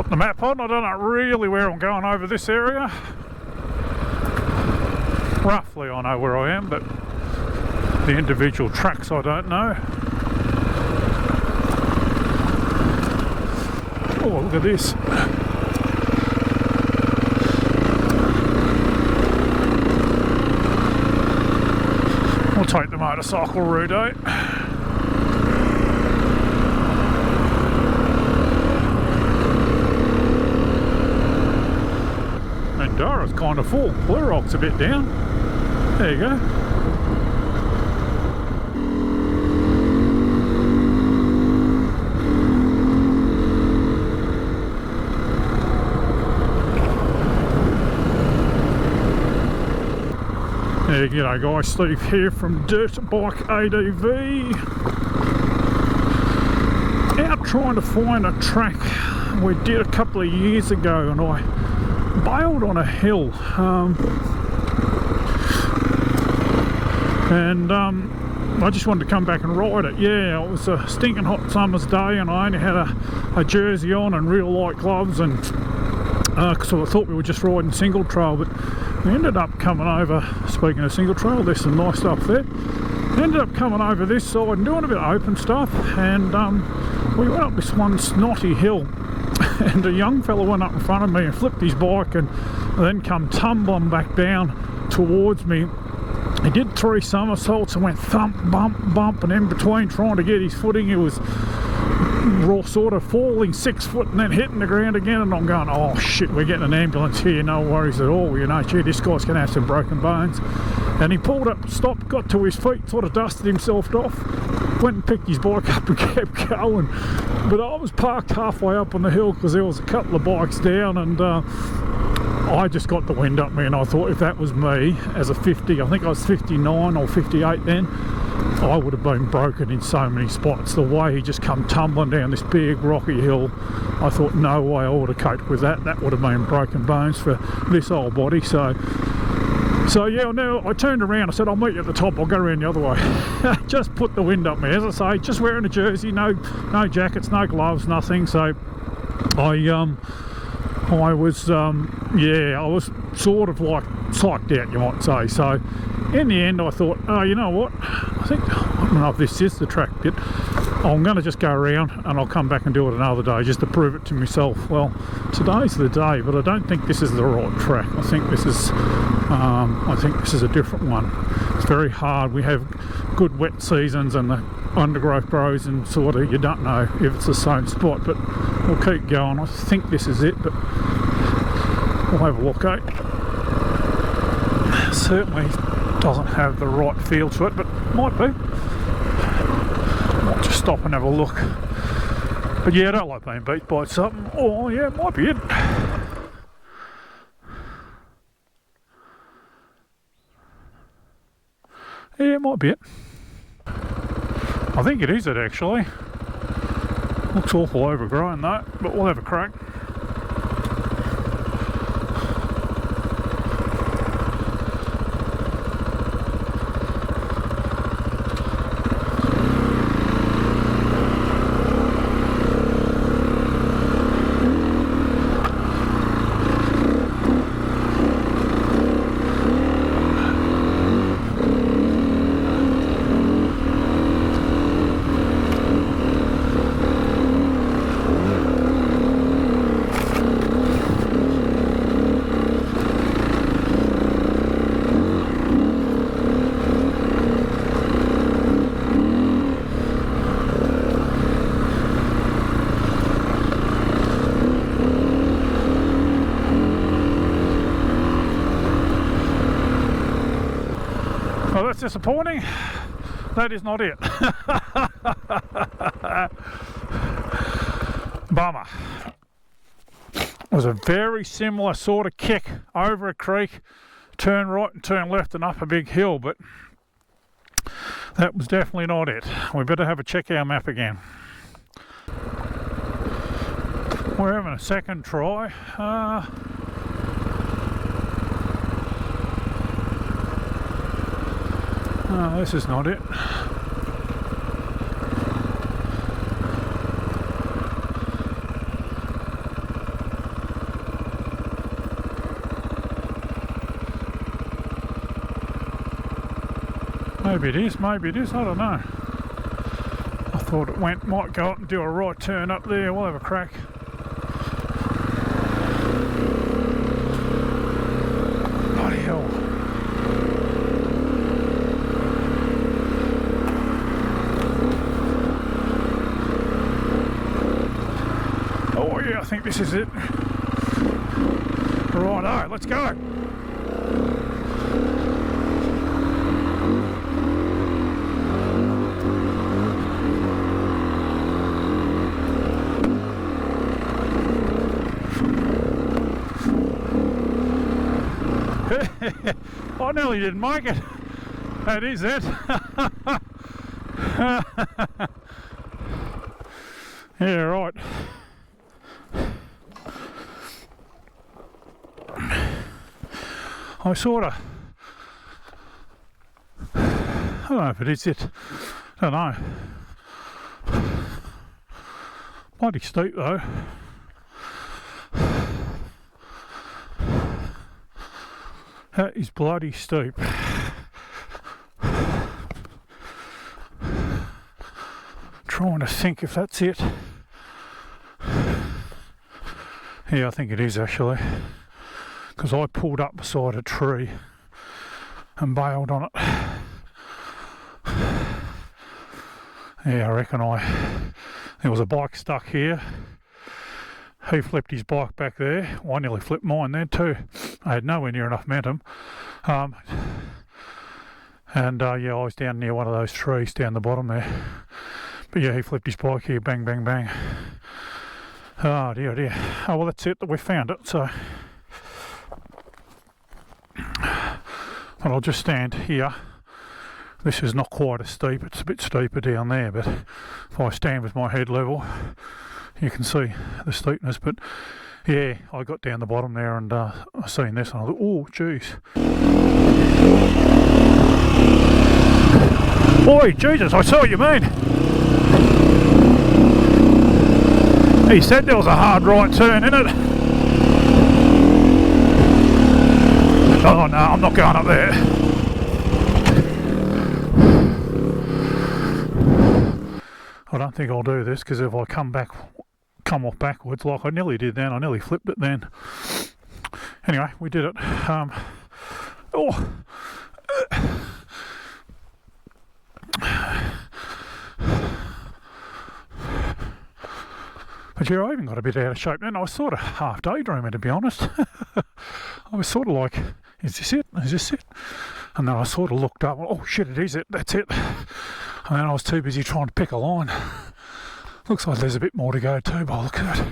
Put the map on. I don't know really where I'm going over this area. Roughly I know where I am, but the individual tracks I don't know. Oh, look at this. We'll take the motorcycle route, eh? And Dara's kind of full. Blue Rock's a bit down. There you go. There you go, guys. Steve here from Dirt Bike ADV. Out trying to find a track we did a couple of years ago, and I bailed on a hill. I just wanted to come back and ride it. Yeah, it was a stinking hot summer's day, and I only had a jersey on and real light gloves, and so I thought we were just riding single trail, but we ended up coming over, speaking of single trail, there's some nice stuff there. We ended up coming over this side and doing a bit of open stuff, and we went up this one snotty hill, and a young fella went up in front of me and flipped his bike and then come tumbling back down towards me. He did 3 somersaults and went thump, bump, bump, and in between trying to get his footing, he was raw sort of falling 6 foot and then hitting the ground again, and I'm going, oh shit, we're getting an ambulance here, no worries at all, you know, gee, this guy's gonna have some broken bones. And he pulled up, stopped, got to his feet, sort of dusted himself off, went and picked his bike up and kept going. But I was parked halfway up on the hill because there was a couple of bikes down, and I just got the wind up me, and I thought if that was me as a 50, I think I was 59 or 58 then, I would have been broken in so many spots. The way he just come tumbling down this big rocky hill, I thought no way I would have coped with that. That would have been broken bones for this old body. So yeah, now I turned around, I said I'll meet you at the top, I'll go around the other way. Just put the wind up me, as I say, just wearing a jersey, no jackets, no gloves, nothing. So I was yeah, I was sort of like psyched out, you might say. So in the end I thought, oh, you know what, I don't know if this is the track bit, I'm going to just go around and I'll come back and do it another day just to prove it to myself. Well, today's the day, but I don't think this is the right track. I think this is a different one. It's very hard. We have good wet seasons and the undergrowth grows, and sort of you don't know if it's the same spot, but we'll keep going. I think this is it, but we'll have a look, eh? Certainly doesn't have the right feel to it, but might be. Might just stop and have a look. But yeah, I don't like being beat by something. Oh yeah, it might be it. Yeah, it might be it. I think it is it actually. Looks awful overgrown though, but we'll have a crack. Well, that's disappointing. That is not it. Bummer. It was a very similar sort of kick over a creek, turn right and turn left and up a big hill, but that was definitely not it. We better have a check our map again. We're having a second try. Oh, this is not it. Maybe it is, I don't know. I thought it might go up and do a right turn up there. We'll have a crack. Bloody hell. Oh yeah, I think this is it. Righto, let's go. I nearly didn't make it. That is it. Yeah, right. I sort of, I don't know if it is it. I don't know. Bloody steep though. That is bloody steep. Trying to think if that's it. Yeah, I think it is actually. Because I pulled up beside a tree and bailed on it. Yeah, I reckon there was a bike stuck here. He flipped his bike back there. Well, I nearly flipped mine then too. I had nowhere near enough momentum. Yeah, I was down near one of those trees down the bottom there. But yeah, he flipped his bike here, bang, bang, bang. Oh dear, dear. Oh well, that's it, we found it, so. But I'll just stand here. This is not quite as steep, it's a bit steeper down there, but if I stand with my head level, you can see the steepness. But yeah, I got down the bottom there and I seen this and I thought, oh jeez. Boy, Jesus, I see what you mean. He said there was a hard right turn in it. Oh no, I'm not going up there. I don't think I'll do this, because if I come off backwards like I nearly did then, I nearly flipped it then. Anyway, we did it. But yeah, I even got a bit out of shape then. I was sort of half daydreaming, to be honest. I was sort of like, is this it? Is this it? And then I sort of looked up, oh shit, it is it, that's it. And then I was too busy trying to pick a line. Looks like there's a bit more to go too by the look of it.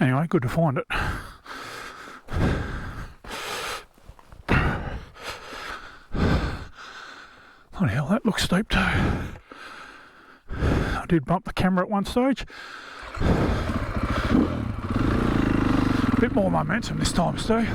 Anyway, good to find it. Bloody hell, that looks steep too. I did bump the camera at one stage. A bit more momentum this time, Steve.